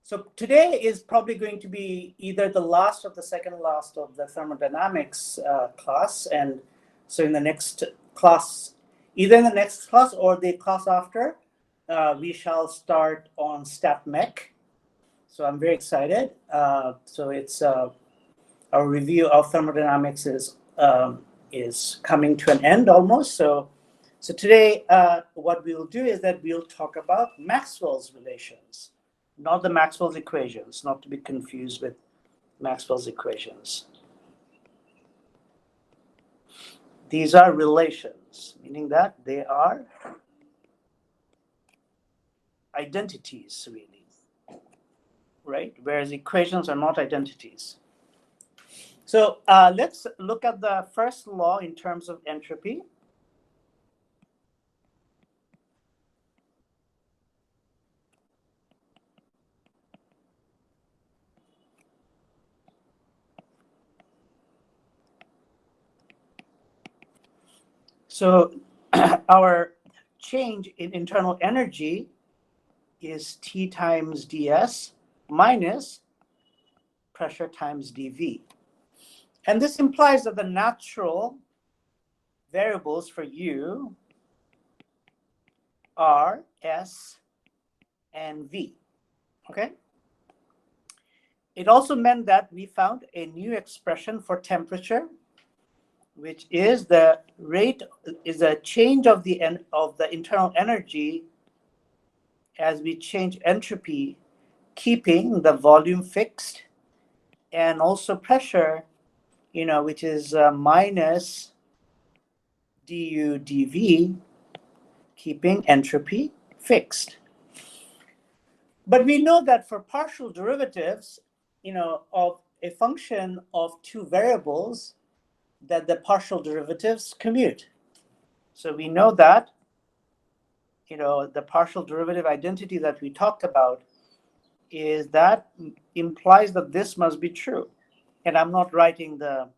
So today is probably going to be either the last or the second last of the thermodynamics class. And so in the next class, either in the next class or the class after, we shall start on stat Mech. So I'm very excited. So it's our review of thermodynamics is coming to an end almost. So today, what we will do is that we'll talk about Maxwell's relations. Not the Maxwell's equations, not to be confused with Maxwell's equations. These are relations, meaning that they are identities, really, right? Whereas equations are not identities. So let's look at the first law in terms of entropy. So our change in internal energy is T times ds minus pressure times dV. And this implies that the natural variables for U are S and V, okay? It also meant that we found a new expression for temperature, which is the rate, is a change of the internal energy as we change entropy, keeping the volume fixed, and also pressure, which is minus du dV, keeping entropy fixed. But we know that for partial derivatives, of a function of two variables, that the partial derivatives commute. So we know that, the partial derivative identity that we talked about is that implies that this must be true. And I'm not writing the,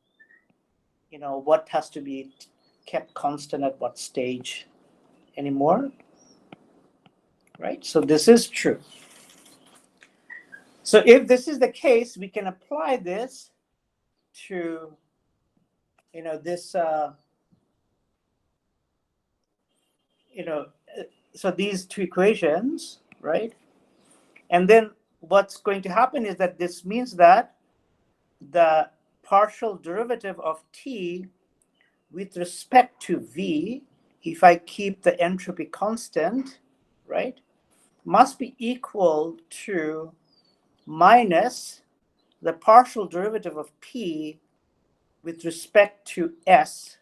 what has to be kept constant at what stage anymore, right? So this is true. So if this is the case, we can apply this to this, so these two equations, right? And then what's going to happen is that this means that the partial derivative of T with respect to V, if I keep the entropy constant, right, must be equal to minus the partial derivative of P with respect to S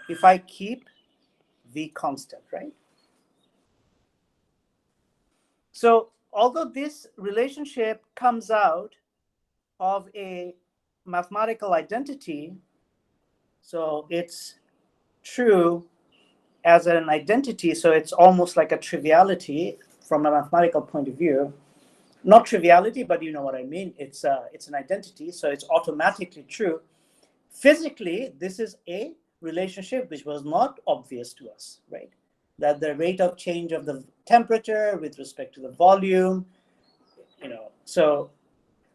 if I keep V constant, right? So although this relationship comes out of a mathematical identity, so it's true as an identity, so it's almost like a triviality from a mathematical point of view. Not triviality, but you know what I mean. It's an identity, so it's automatically true. Physically, this is a relationship which was not obvious to us, right? That the rate of change of the temperature with respect to the volume, so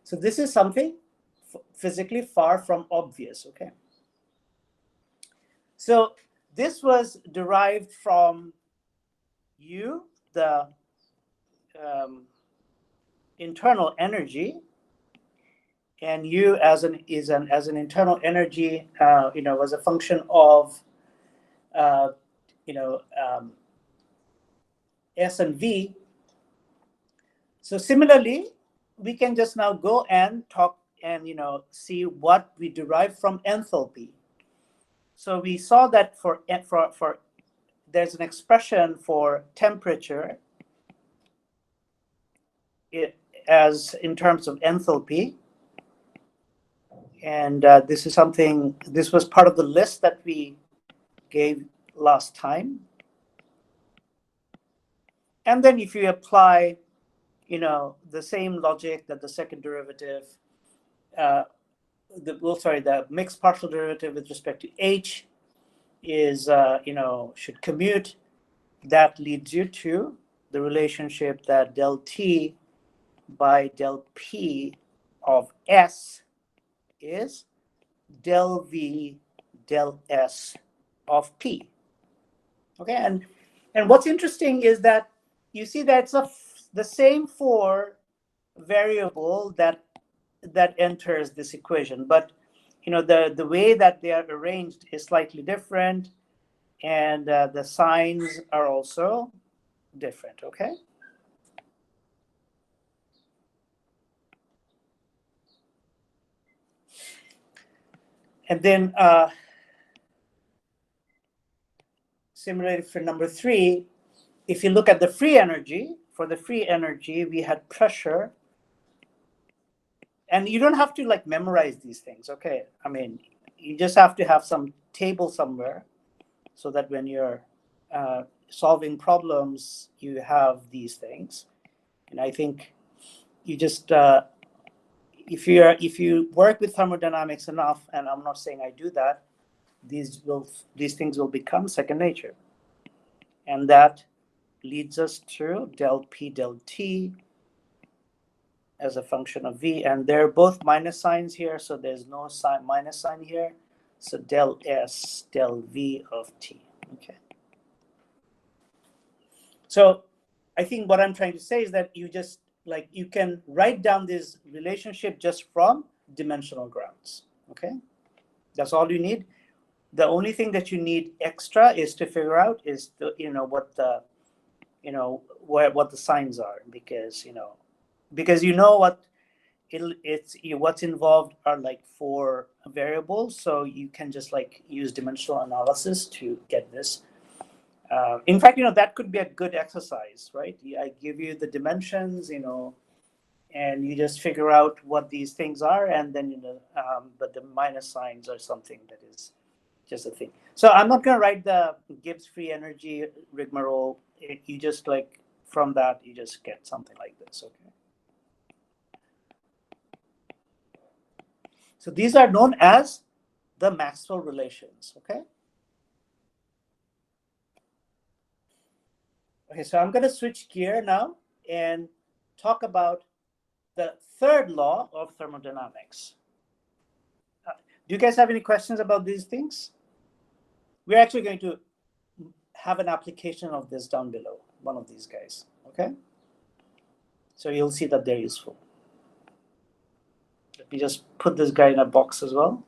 this is something physically far from obvious, okay? So this was derived from U, the internal energy, and U as an internal energy, was a function of S and V. So similarly, we can just now go and talk and see what we derive from enthalpy. So we saw that for there's an expression for temperature as in terms of enthalpy. And this was part of the list that we gave last time. And then if you apply, the same logic that the second derivative, the mixed partial derivative with respect to H is, should commute, that leads you to the relationship that del T by del P of S is del V del S of P. Okay, and what's interesting is that you see that it's the same 4 variable that enters this equation, but the way that they are arranged is slightly different, and the signs are also different. Okay. And then similarly for number 3, if you look at the free energy, for the free energy, we had pressure. And you don't have to like memorize these things, okay? I mean, you just have to have some table somewhere so that when you're solving problems, you have these things. And I think you just, if you work with thermodynamics enough, and I'm not saying I do that, these things will become second nature. And that leads us to del P del T as a function of V, and they're both minus signs here, so there's no minus sign here. So del S del V of T. Okay. So I think what I'm trying to say is that you just you can write down this relationship just from dimensional grounds. Okay, that's all you need. The only thing that you need extra is to figure out is what the what the signs are, because what's involved are like 4 variables, so you can just use dimensional analysis to get this. In fact, that could be a good exercise, right? I give you the dimensions, and you just figure out what these things are, and then but the minus signs are something that is just a thing. So I'm not going to write the Gibbs free energy rigmarole. You just from that you just get something like this. Okay. So these are known as the Maxwell relations. Okay. Okay, so I'm going to switch gear now and talk about the third law of thermodynamics. Do you guys have any questions about these things? We're actually going to have an application of this down below, one of these guys. Okay. So you'll see that they're useful. Let me just put this guy in a box as well.